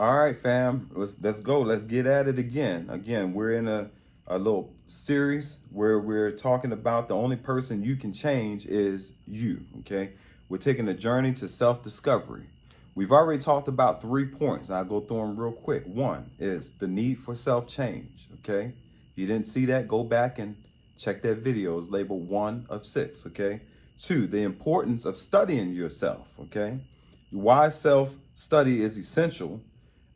All right, fam. Let's go. Let's get at it again. Again, we're in a little series where we're talking about the only person you can change is you. Okay. We're taking a journey to self-discovery. We've already talked about 3 points. I'll go through them real quick. One is the need for self-change. Okay. If you didn't see that, go back and check that video. It's labeled 1 of 6. Okay. Two, the importance of studying yourself. Okay. Why self-study is essential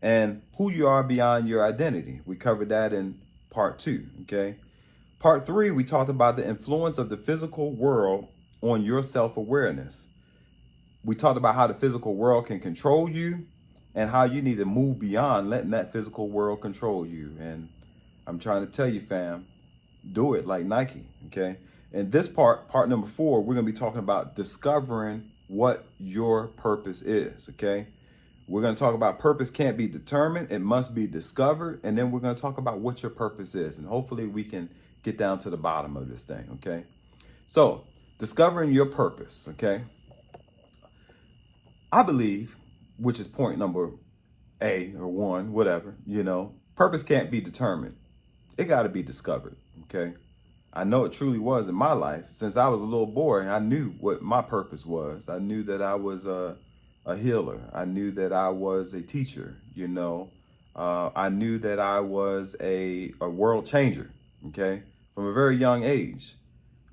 and who you are beyond your identity. We covered that in part 2, okay? Part 3, we talked about the influence of the physical world on your self-awareness. We talked about how the physical world can control you and how you need to move beyond letting that physical world control you. And I'm trying to tell you, fam, do it like Nike, okay? And this part number 4, we're gonna be talking about discovering what your purpose is, okay? We're going to talk about purpose can't be determined. It must be discovered. And then we're going to talk about what your purpose is. And hopefully we can get down to the bottom of this thing. Okay. So discovering your purpose. Okay. I believe, which is point number A or 1, whatever, purpose can't be determined. It got to be discovered. Okay. I know it truly was in my life. Since I was a little boy, I knew what my purpose was. I knew that I was a healer. I knew that I was a teacher, I knew that I was a world changer, okay, from a very young age.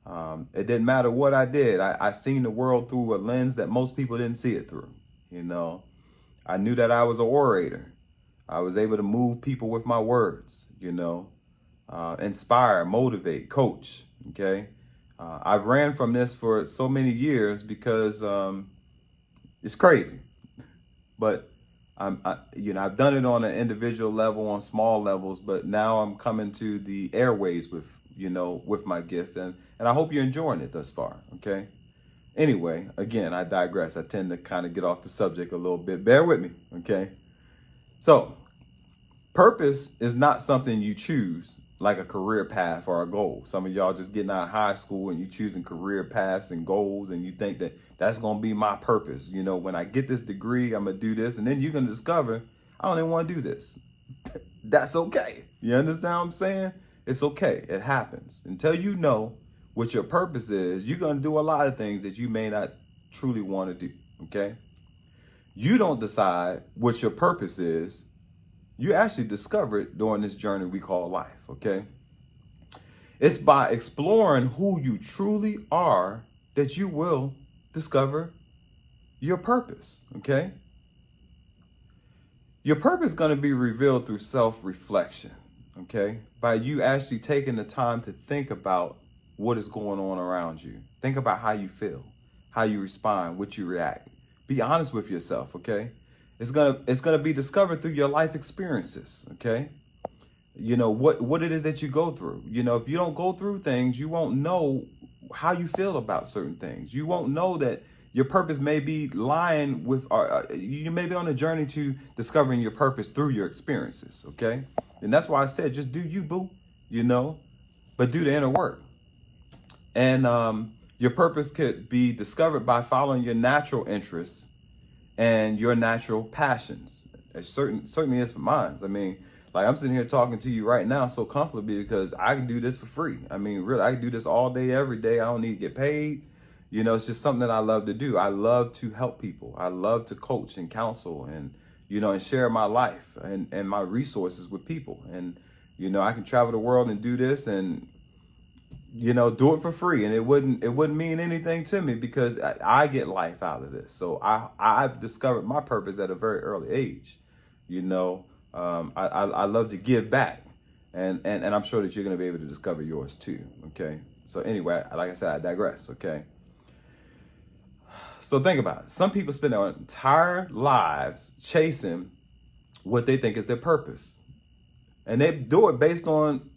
It didn't matter what I did. I seen the world through a lens that most people didn't see it through, I knew that I was an orator. I was able to move people with my words, inspire, motivate, coach, okay. I've ran from this for so many years because it's crazy, but I've done it on an individual level, on small levels, but now I'm coming to the airways with my gift, and I hope you're enjoying it thus far. Okay. Anyway, again, I digress. I tend to kind of get off the subject a little bit. Bear with me. Okay. So purpose is not something you choose like a career path or a goal. Some of y'all just getting out of high school and you choosing career paths and goals and you think that that's going to be my purpose. When I get this degree, I'm going to do this. And then you're going to discover, I don't even want to do this. That's okay. You understand what I'm saying? It's okay. It happens. Until you know what your purpose is, you're going to do a lot of things that you may not truly want to do. Okay. You don't decide what your purpose is. You actually discover it during this journey we call life, okay? It's by exploring who you truly are that you will discover your purpose, okay? Your purpose is going to be revealed through self-reflection, okay? By you actually taking the time to think about what is going on around you. Think about how you feel, how you respond, what you react. Be honest with yourself, okay? It's gonna be discovered through your life experiences, okay? What it is that you go through. If you don't go through things, you won't know how you feel about certain things. You won't know that your purpose may be lying with, you may be on a journey to discovering your purpose through your experiences, okay? And that's why I said, just do you, boo, but do the inner work. And your purpose could be discovered by following your natural interests and your natural passions. It certainly is for mine. I mean, like I'm sitting here talking to you right now so comfortably because I can do this for free. I mean, really, I can do this all day, every day. I don't need to get paid. It's just something that I love to do. I love to help people. I love to coach and counsel and, and share my life and my resources with people. And, I can travel the world and do this and, do it for free. And it wouldn't mean anything to me because I get life out of this. So I've discovered my purpose at a very early age. I love to give back and I'm sure that you're going to be able to discover yours too. Okay. So anyway, like I said, I digress. Okay. So think about it. Some people spend their entire lives chasing what they think is their purpose. And they do it based on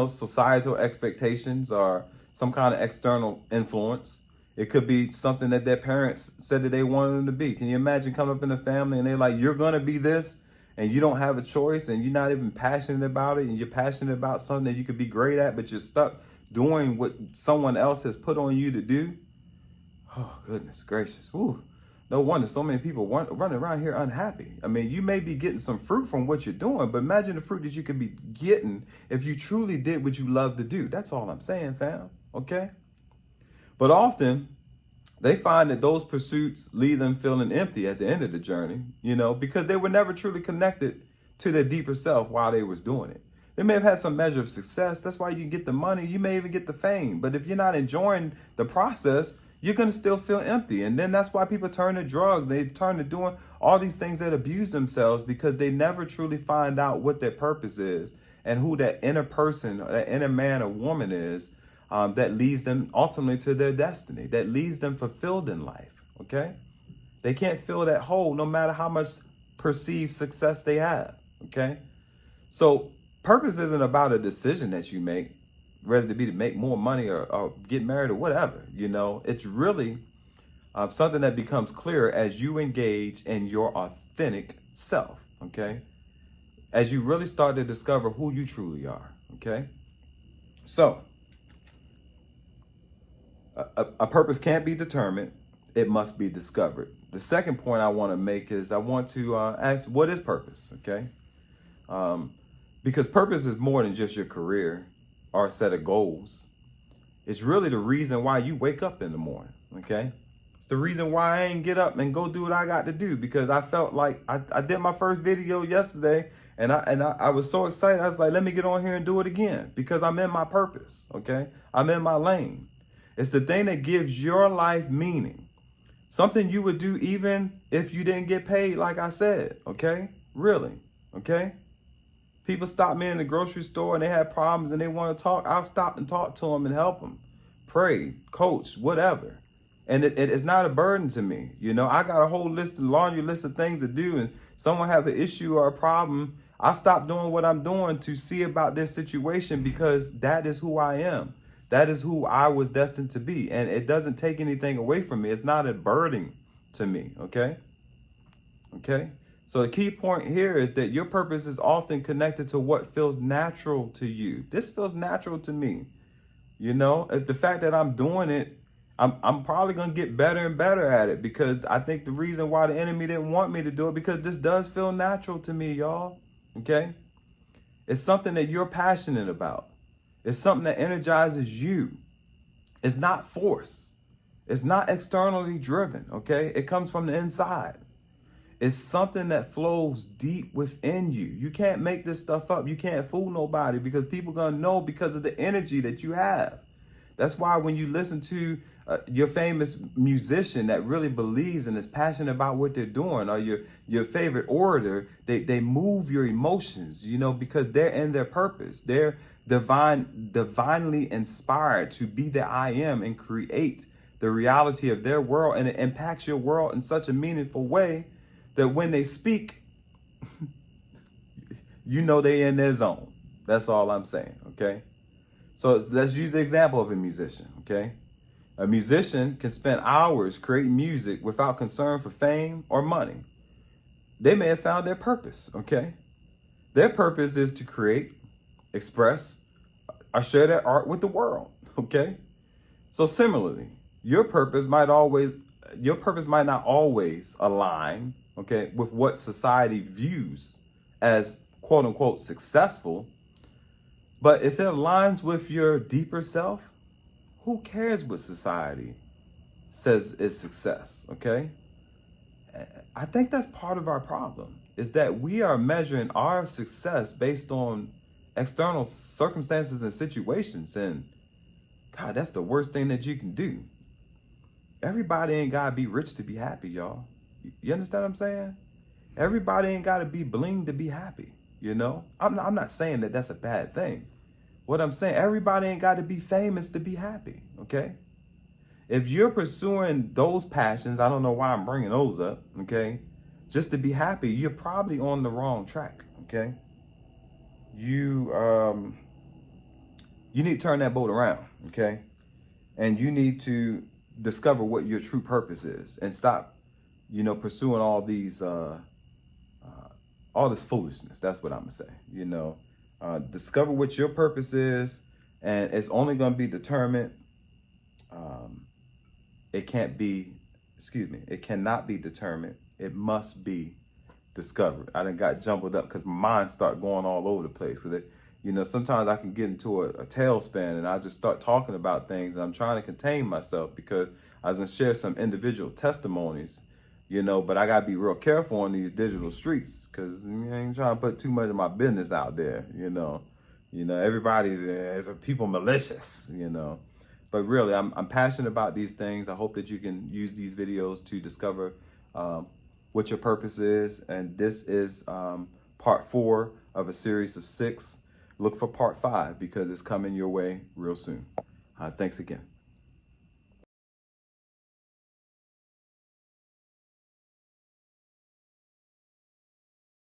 societal expectations or some kind of external influence. It could be something that their parents said that they wanted them to be. Can you imagine coming up in a family and they're like, you're going to be this and you don't have a choice and you're not even passionate about it and you're passionate about something that you could be great at, but you're stuck doing what someone else has put on you to do? Oh, goodness gracious. Ooh. No wonder so many people running around here unhappy. I mean, you may be getting some fruit from what you're doing, but imagine the fruit that you could be getting if you truly did what you love to do. That's all I'm saying, fam. Okay? But often they find that those pursuits leave them feeling empty at the end of the journey, because they were never truly connected to their deeper self while they was doing it. They may have had some measure of success. That's why you get the money. You may even get the fame. But if you're not enjoying the process, you're going to still feel empty. And then that's why people turn to drugs. They turn to doing all these things that abuse themselves because they never truly find out what their purpose is and who that inner person, or that inner man or woman is that leads them ultimately to their destiny, that leaves them fulfilled in life. Okay? They can't fill that hole no matter how much perceived success they have. Okay? So purpose isn't about a decision that you make, whether it be to make more money or get married or whatever. It's really something that becomes clearer as you engage in your authentic self. Okay, as you really start to discover who you truly are. Okay, so a purpose can't be determined; it must be discovered. The second point I want to make is I want to ask, what is purpose? Okay. Because purpose is more than just your career or a set of goals. It's really the reason why you wake up in the morning, okay? It's the reason why I ain't get up and go do what I got to do, because I felt like I did my first video yesterday and I was so excited. I was like, let me get on here and do it again because I'm in my purpose, okay? I'm in my lane. It's the thing that gives your life meaning. Something you would do even if you didn't get paid, like I said, okay? Really, okay? People stop me in the grocery store and they have problems and they want to talk. I'll stop and talk to them and help them. Pray, coach, whatever. And it's not a burden to me. I got a whole laundry list of things to do, and someone have an issue or a problem. I stop doing what I'm doing to see about their situation because that is who I am. That is who I was destined to be. And it doesn't take anything away from me. It's not a burden to me. Okay? Okay? So the key point here is that your purpose is often connected to what feels natural to you. This feels natural to me. If the fact that I'm doing it, I'm probably going to get better and better at it, because I think the reason why the enemy didn't want me to do it, because this does feel natural to me, y'all. Okay? It's something that you're passionate about. It's something that energizes you. It's not force. It's not externally driven. Okay? It comes from the inside. It's something that flows deep within you. You can't make this stuff up. You can't fool nobody, because people are going to know because of the energy that you have. That's why when you listen to your famous musician that really believes and is passionate about what they're doing, or your favorite orator, they move your emotions, because they're in their purpose. They're divinely inspired to be the I am and create the reality of their world. And it impacts your world in such a meaningful way that when they speak, they in their zone. That's all I'm saying, okay? So let's use the example of a musician, okay? A musician can spend hours creating music without concern for fame or money. They may have found their purpose, okay? Their purpose is to create, express, or share their art with the world, okay? So similarly, your purpose might not always align, okay, with what society views as quote unquote successful. But if it aligns with your deeper self, who cares what society says is success, okay? I think that's part of our problem, is that we are measuring our success based on external circumstances and situations. And God, that's the worst thing that you can do. Everybody ain't got to be rich to be happy, y'all. You understand what I'm saying? Everybody ain't got to be bling to be happy, I'm not saying that that's a bad thing. What I'm saying, everybody ain't got to be famous to be happy, okay? If you're pursuing those passions, I don't know why I'm bringing those up, okay? Just to be happy, you're probably on the wrong track, okay? You need to turn that boat around, okay? And you need to discover what your true purpose is and stop pursuing all these, all this foolishness. That's what I'm gonna say. Discover what your purpose is, and it's only gonna be determined. It can't be it cannot be determined. It must be discovered. I done got jumbled up because my mind start going all over the place. So that, sometimes I can get into a tailspin and I just start talking about things, and I'm trying to contain myself because I was gonna share some individual testimonies, but I gotta be real careful on these digital streets because I ain't trying to put too much of my business out there, everybody's people malicious, But really, I'm passionate about these things. I hope that you can use these videos to discover what your purpose is. And this is part 4 of a series of 6. Look for part 5 because it's coming your way real soon. Thanks again.